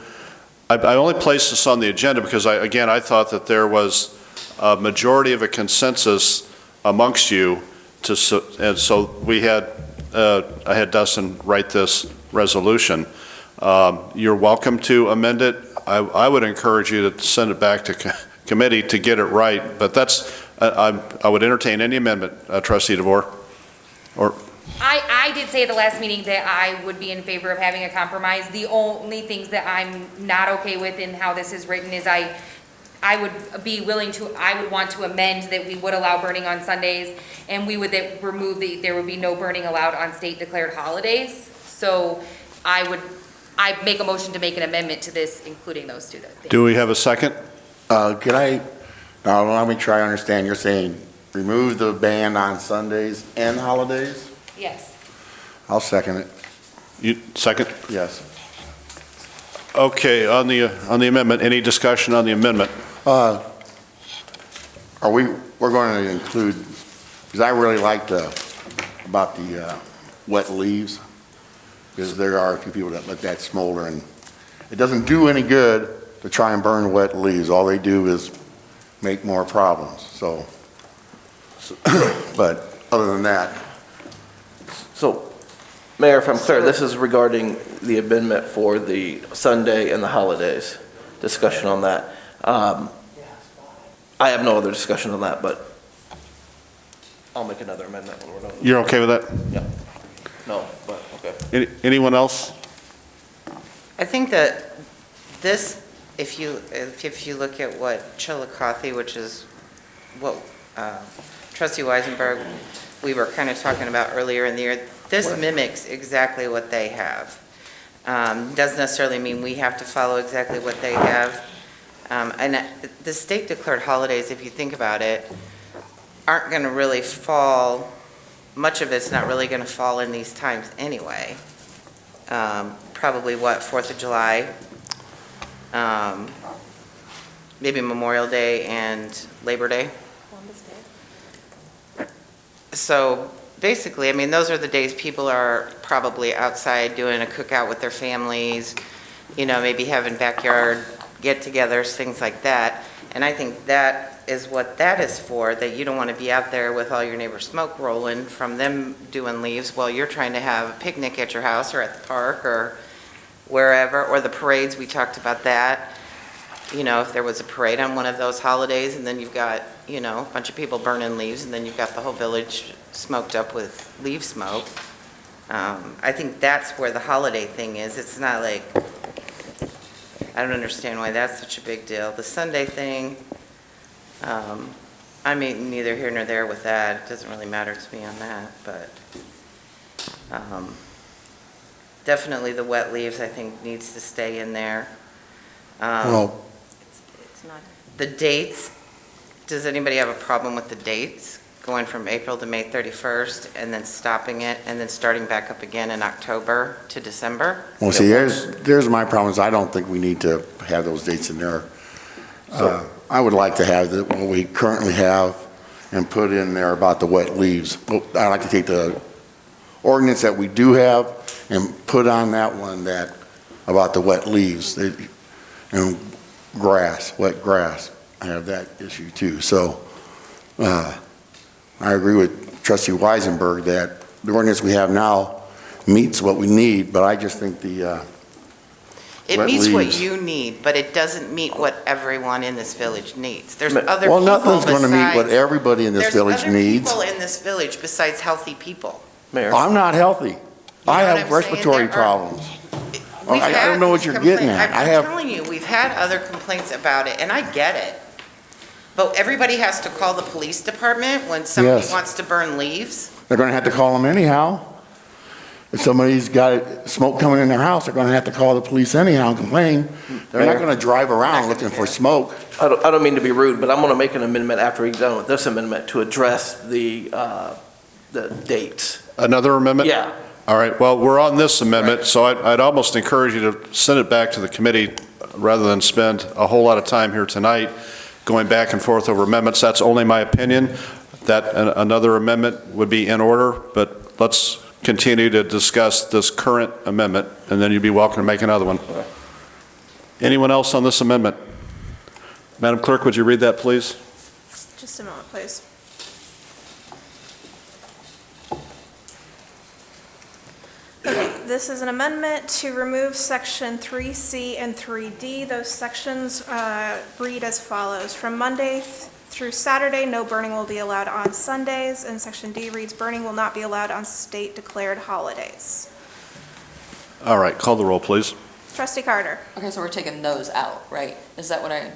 Speaker 1: I only placed this on the agenda because I thought that there was a majority of a consensus amongst you and so we had, I had Dustin write this resolution. You're welcome to amend it. I would encourage you to send it back to committee to get it right, but I would entertain any amendment, Trustee DeVore.
Speaker 9: I did say at the last meeting that I would be in favor of having a compromise. The only things that I'm not okay with in how this is written is I would be willing to, I would want to amend that we would allow burning on Sundays, and we would remove there would be no burning allowed on state declared holidays. So I'd make a motion to make an amendment to this, including those two things.
Speaker 1: Do we have a second?
Speaker 12: Now, let me try to understand. You're saying remove the ban on Sundays and holidays?
Speaker 9: Yes.
Speaker 12: I'll second it.
Speaker 1: You, second?
Speaker 12: Yes.
Speaker 1: Okay, on the amendment, any discussion on the amendment?
Speaker 12: We're going to include, because I really liked about the wet leaves, because there are a few people that let that smolder, and it doesn't do any good to try and burn wet leaves. All they do is make more problems, so. But other than that.
Speaker 8: so, Mayor, if I'm clear, this is regarding the amendment for the Sunday and the holidays, discussion on that. I have no other discussion on that, but I'll make another amendment when we're done.
Speaker 1: You're okay with that?
Speaker 8: Yeah. No, but, okay.
Speaker 1: Anyone else?
Speaker 11: I think that this, if you look at what Chillicothe, which is what Trustee Weisenberg, we were kind of talking about earlier in the year, this mimics exactly what they have. Doesn't necessarily mean we have to follow exactly what they have. And the state declared holidays, if you think about it, aren't going to really fall, much of it's not really going to fall in these times anyway. Probably what, 4th of July, maybe Memorial Day and Labor Day. So basically, I mean, those are the days people are probably outside doing a cookout with their families, maybe having backyard get-togethers, things like that. And I think that is what that is for, that you don't want to be out there with all your neighbors' smoke rolling from them doing leaves while you're trying to have a picnic at your house or at the park or wherever, or the parades, we talked about that. If there was a parade on one of those holidays and then you've got, a bunch of people burning leaves and then you've got the whole village smoked up with leaf smoke. I think that's where the holiday thing is. It's not like, I don't understand why that's such a big deal. The Sunday thing, I mean, neither here nor there with that. It doesn't really matter to me on that, but definitely the wet leaves, I think, needs to stay in there.
Speaker 12: Well,
Speaker 11: The dates, does anybody have a problem with the dates? Going from April to May 31st and then stopping it and then starting back up again in October to December?
Speaker 12: well, see, there's my problems. I don't think we need to have those dates in there. I would like to have what we currently have and put in there about the wet leaves. I'd like to take the ordinance that we do have and put on that one about the wet leaves and grass, wet grass. I have that issue too. So I agree with trustee Weisenberg that the ordinance we have now meets what we need, but I just think
Speaker 11: It
Speaker 12: wet
Speaker 11: meets what
Speaker 12: leaves.
Speaker 11: you need, but it doesn't meet what everyone in this village needs. There's other
Speaker 12: Well,
Speaker 11: people
Speaker 12: nothing's going to meet what
Speaker 11: besides-
Speaker 12: everybody in this village needs.
Speaker 11: There's other people in this village besides healthy people.
Speaker 8: Mayor,
Speaker 12: I'm not healthy. I
Speaker 11: know what
Speaker 12: have
Speaker 11: I'm saying?
Speaker 12: respiratory
Speaker 11: There are-
Speaker 12: problems.
Speaker 11: We've
Speaker 12: I
Speaker 11: had
Speaker 12: don't know what
Speaker 11: these
Speaker 12: you're getting
Speaker 11: complaints.
Speaker 12: at.
Speaker 11: I'm telling you, we've had other complaints about it, and I get it. But everybody has to call the police department when somebody
Speaker 12: Yes.
Speaker 11: wants to burn leaves?
Speaker 12: They're going to have to call them anyhow. If somebody's got smoke coming in their house, they're going to have to call the police anyhow and complain. They're not going to drive around looking for smoke.
Speaker 8: I don't mean to be rude, but I'm going to make an amendment after he's done with this amendment to address the dates.
Speaker 1: Another amendment?
Speaker 8: Yeah.
Speaker 1: All right, well, we're on this amendment, so I'd almost encourage you to send it back to the committee rather than spend a whole lot of time here tonight going back and forth over amendments. That's only my opinion, that another amendment would be in order, but let's continue to discuss this current amendment, and then you'd be welcome to make another one. Anyone else on this amendment? Madam Clerk, would you read that, please?
Speaker 3: Just a moment, please. Okay, this is an amendment to remove section 3C and 3D. Those sections read as follows. From Monday through Saturday, no burning will be allowed on Sundays, and section D reads, burning will not be allowed on state-declared holidays.
Speaker 1: All right, call the roll, please.
Speaker 3: Trustee Carter.
Speaker 4: Okay, so we're taking those out, right? Is that what okay.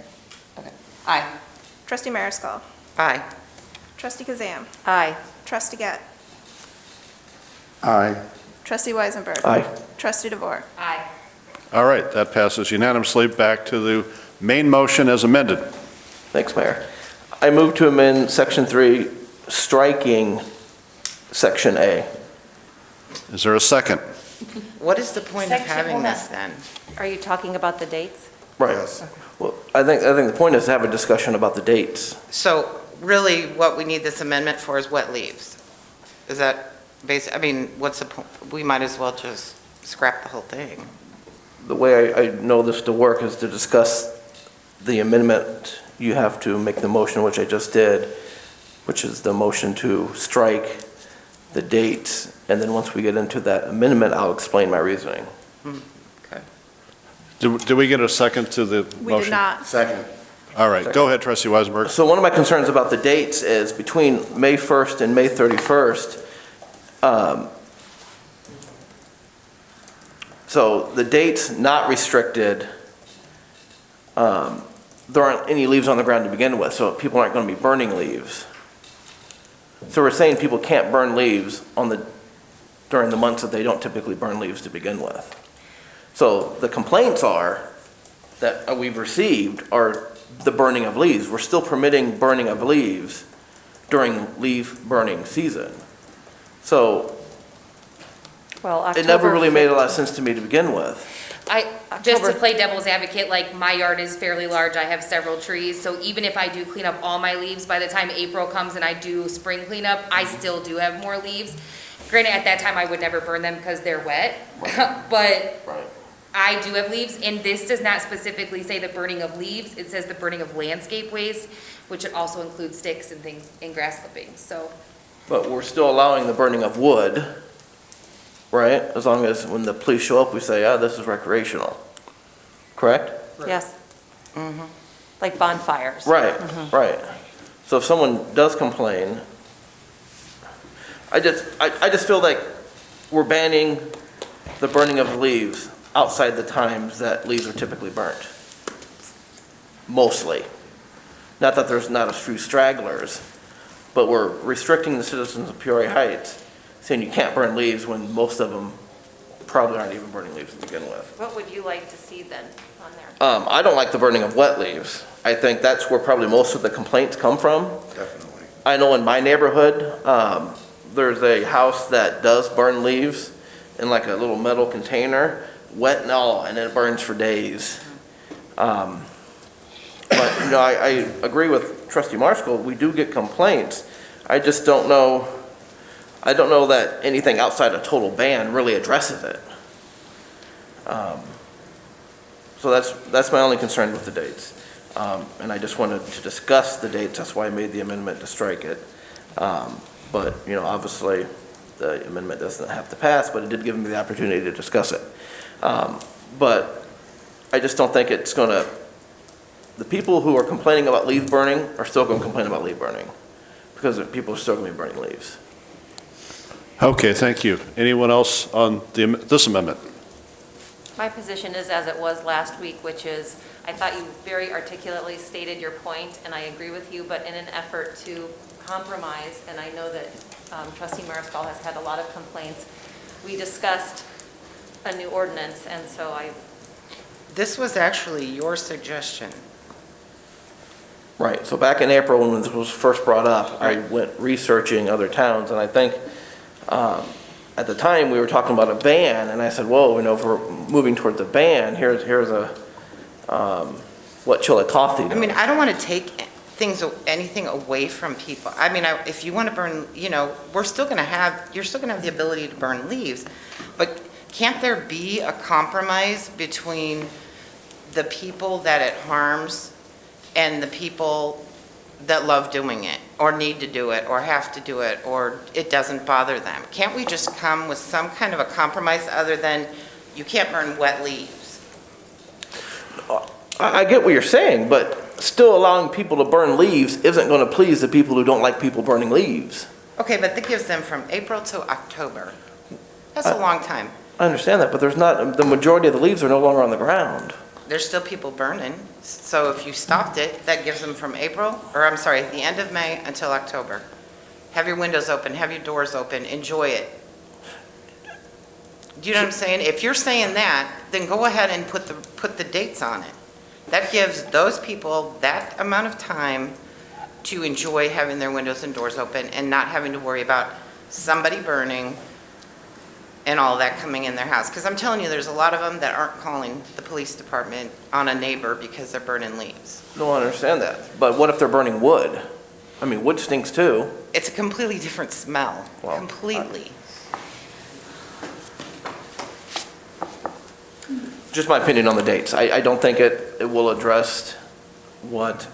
Speaker 4: Aye.
Speaker 3: Trustee Mariscal.
Speaker 11: Aye.
Speaker 3: Trustee Kazam.
Speaker 7: Aye.
Speaker 3: Trustee Gett.
Speaker 12: Aye.
Speaker 3: Trustee Weisenberg.
Speaker 8: Aye.
Speaker 3: Trustee DeVore.
Speaker 9: Aye.
Speaker 1: All right, that passes unanimously. Back to the main motion as amended.
Speaker 8: Thanks, Mayor. I move to amend Section 3, striking Section A.
Speaker 1: Is there a second?
Speaker 11: What is the point of
Speaker 7: Section-
Speaker 11: having
Speaker 7: hold on.
Speaker 11: this then?
Speaker 7: Are you talking about the dates?
Speaker 8: Right.
Speaker 12: Yes.
Speaker 8: Well, I think the point is to have a discussion about the dates.
Speaker 11: So really, what we need this amendment for is wet leaves. Is that I mean, what's the point? We might as well just scrap the whole thing.
Speaker 8: The way I know this to work is to discuss the amendment. You have to make the motion, which I just did, which is the motion to strike the dates. And then once we get into that amendment, I'll explain my reasoning.
Speaker 11: Okay.
Speaker 1: Did we get a second to the motion?
Speaker 3: We did not.
Speaker 12: Second.
Speaker 1: All right, go ahead, Trustee Weisenberg.
Speaker 8: So one of my concerns about the dates is between May 1st and May 31st, so the date's not restricted. There aren't any leaves on the ground to begin with, so people aren't going to be burning leaves. So we're saying people can't burn leaves during the months that they don't typically burn leaves to begin with. So the complaints that we've received are the burning of leaves. We're still permitting burning of leaves during leaf burning season. So
Speaker 7: Well,
Speaker 8: it never really made a lot of sense to me to begin with.
Speaker 9: Just to
Speaker 7: October-
Speaker 9: play devil's advocate, like my yard is fairly large, I have several trees, so even if I do clean up all my leaves, by the time April comes and I do spring cleanup, I still do have more leaves. Granted, at that time, I would never burn them because they're wet, but
Speaker 8: Right.
Speaker 9: I do have leaves, and this does not specifically say the burning of leaves, it says the burning of landscape waste, which it also includes sticks and things, and grass clippings, so.
Speaker 8: But we're still allowing the burning of wood, right? As long as when the police show up, we say, this is recreational. Correct?
Speaker 7: Yes. Like bonfires.
Speaker 8: Right, right. So if someone does complain, I just feel like we're banning the burning of leaves outside the times that leaves are typically burnt. Mostly. Not that there's not a few stragglers, but we're restricting the citizens of Peoria Heights, saying you can't burn leaves when most of them probably aren't even burning leaves to begin with.
Speaker 7: What would you like to see then on there?
Speaker 8: I don't like the burning of wet leaves. I think that's where probably most of the complaints come from.
Speaker 12: Definitely.
Speaker 8: I know in my neighborhood, there's a house that does burn leaves in like a little metal container, wet and all, and it burns for days. But, I agree with Trustee Marshall, we do get complaints. I just don't know, that anything outside a total ban really addresses it. So that's my only concern with the dates. And I just wanted to discuss the dates, that's why I made the amendment to strike it. But, obviously, the amendment doesn't have to pass, but it did give me the opportunity to discuss it. But I just don't think it's going to, the people who are complaining about leaf burning are still going to complain about leaf burning, because people are still going to be burning leaves.
Speaker 1: Okay, thank you. Anyone else on this amendment?
Speaker 7: My position is as it was last week, which is, I thought you very articulately stated your point, and I agree with you, but in an effort to compromise, and I know that Trustee Mariscal has had a lot of complaints, we discussed a new ordinance, and so
Speaker 11: This was actually your suggestion.
Speaker 8: Right, so back in April, when this was first brought up, I went researching other towns, and I think, at the time, we were talking about a ban, and I said, whoa, if we're moving towards a ban, here's a, what Chillicothe does.
Speaker 11: I mean, I don't want to take anything away from people. I mean, if you want to burn, you're still going to have the ability to burn leaves, but can't there be a compromise between the people that it harms and the people that love doing it, or need to do it, or have to do it, or it doesn't bother them? Can't we just come with some kind of a compromise other than you can't burn wet leaves?
Speaker 8: I get what you're saying, but still allowing people to burn leaves isn't going to please the people who don't like people burning leaves.
Speaker 11: Okay, but that gives them from April to October. That's a long time.
Speaker 8: I understand that, but the majority of the leaves are no longer on the ground.
Speaker 11: There's still people burning, so if you stopped it, that gives them from the end of May until October. Have your windows open, have your doors open, enjoy it. Do you know what I'm saying? If you're saying that, then go ahead and put the dates on it. That gives those people that amount of time to enjoy having their windows and doors open and not having to worry about somebody burning and all that coming in their house. Because I'm telling you, there's a lot of them that aren't calling the police department on a neighbor because they're burning leaves.
Speaker 8: No, I understand that. But what if they're burning wood? I mean, wood stinks too.
Speaker 11: It's a completely different smell,
Speaker 8: Well,
Speaker 11: completely.
Speaker 8: Just my opinion on the dates. I don't think it will address what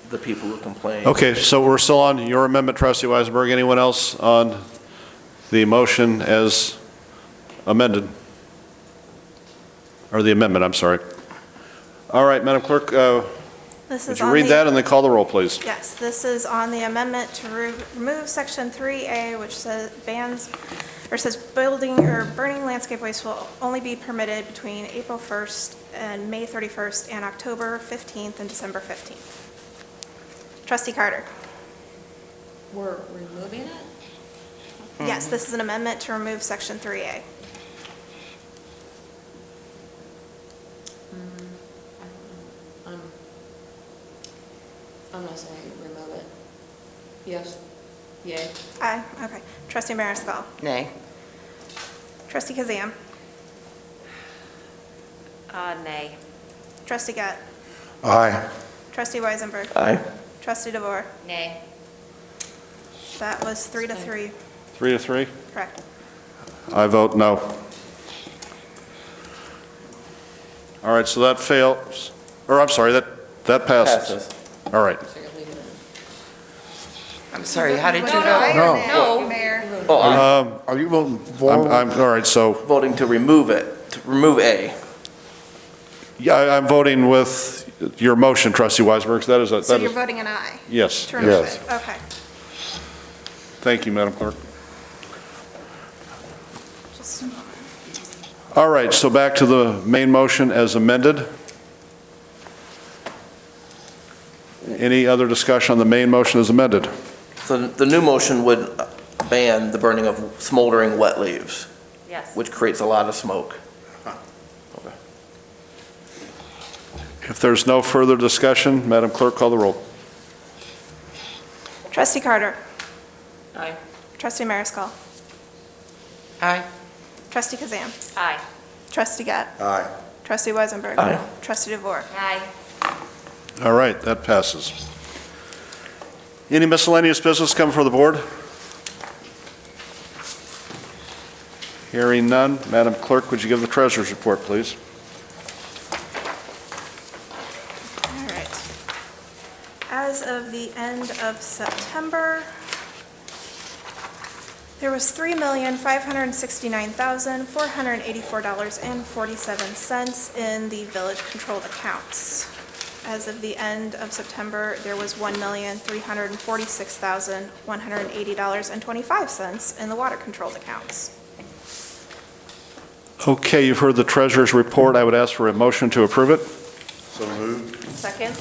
Speaker 8: the people who complain.
Speaker 1: Okay, so we're still on your amendment, Trustee Weisenberg. Anyone else on the motion as amended? Or the amendment, I'm sorry. All right, Madam Clerk, would you read that and then call the roll, please?
Speaker 3: Yes, this is on the amendment to remove Section 3A, which says building or burning landscape waste will only be permitted between April 1st and May 31st and October 15th and December 15th. Trustee Carter.
Speaker 4: We're removing it?
Speaker 3: Yes, this is an amendment to remove Section 3A.
Speaker 4: I'm not saying remove it. Yes? Yay?
Speaker 3: Aye, okay. Trustee Mariscal.
Speaker 11: Nay.
Speaker 3: Trustee Kazam.
Speaker 7: nay.
Speaker 3: Trustee Gett.
Speaker 12: Aye.
Speaker 3: Trustee Weisenberg.
Speaker 8: Aye.
Speaker 3: Trustee DeVore.
Speaker 9: Nay.
Speaker 3: That was 3-3,
Speaker 1: 3-3?
Speaker 3: correct.
Speaker 1: I vote no. All right, so that fails, or I'm sorry, that passes. All right.
Speaker 11: I'm sorry, how did you vote?
Speaker 9: No.
Speaker 3: Mayor.
Speaker 12: Are you voting for?
Speaker 1: All right, so,
Speaker 8: Voting to remove it, to remove A.
Speaker 1: yeah, I'm voting with your motion, Trustee Weisberg.
Speaker 3: So you're voting an aye?
Speaker 1: Yes.
Speaker 3: To remove
Speaker 12: Yes.
Speaker 3: it, okay.
Speaker 1: Thank you, Madam Clerk.
Speaker 3: Just
Speaker 1: All right, so back to the main motion as amended. Any other discussion on the main motion as amended?
Speaker 8: So the new motion would ban the burning of smoldering wet leaves,
Speaker 7: Yes.
Speaker 8: which creates a lot of smoke. Okay.
Speaker 1: If there's no further discussion, Madam Clerk, call the roll.
Speaker 3: Trustee Carter.
Speaker 7: Aye.
Speaker 3: Trustee Mariscal.
Speaker 11: Aye.
Speaker 3: Trustee Kazam.
Speaker 7: Aye.
Speaker 3: Trustee Gett.
Speaker 12: Aye.
Speaker 3: Trustee Weisenberg.
Speaker 8: Aye.
Speaker 3: Trustee DeVore.
Speaker 9: Aye.
Speaker 1: All right, that passes. Any miscellaneous business come before the board? Hearing none, Madam Clerk, would you give the treasurer's report, please?
Speaker 3: All right. As of the end of September, There was $3,569,484.47 in the village-controlled accounts. As of the end of September, there was $1,346,180.25 in the water-controlled accounts.
Speaker 1: Okay, you've heard the treasurer's report. I would ask for a motion to approve it.
Speaker 12: So moved.
Speaker 3: Second?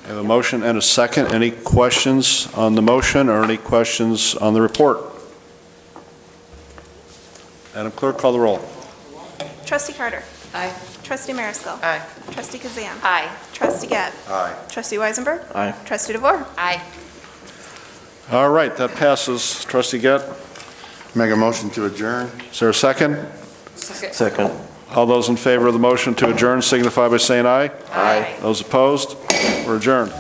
Speaker 1: I have a motion and a second. Any questions on the motion or any questions on the report? Madam Clerk, call the roll.
Speaker 3: Trustee Carter?
Speaker 4: Aye.
Speaker 3: Trustee Mariscal?
Speaker 11: Aye.
Speaker 3: Trustee Kazan?
Speaker 7: Aye.
Speaker 3: Trustee Gett?
Speaker 12: Aye.
Speaker 3: Trustee Weisenberg?
Speaker 8: Aye.
Speaker 3: Trustee DeVore?
Speaker 7: Aye.
Speaker 1: All right, that passes. Trustee Gett,
Speaker 12: Make a motion to adjourn?
Speaker 1: is there a second?
Speaker 8: Second.
Speaker 1: All those in favor of the motion to adjourn signify by saying aye.
Speaker 8: Aye.
Speaker 1: Those opposed, we're adjourned.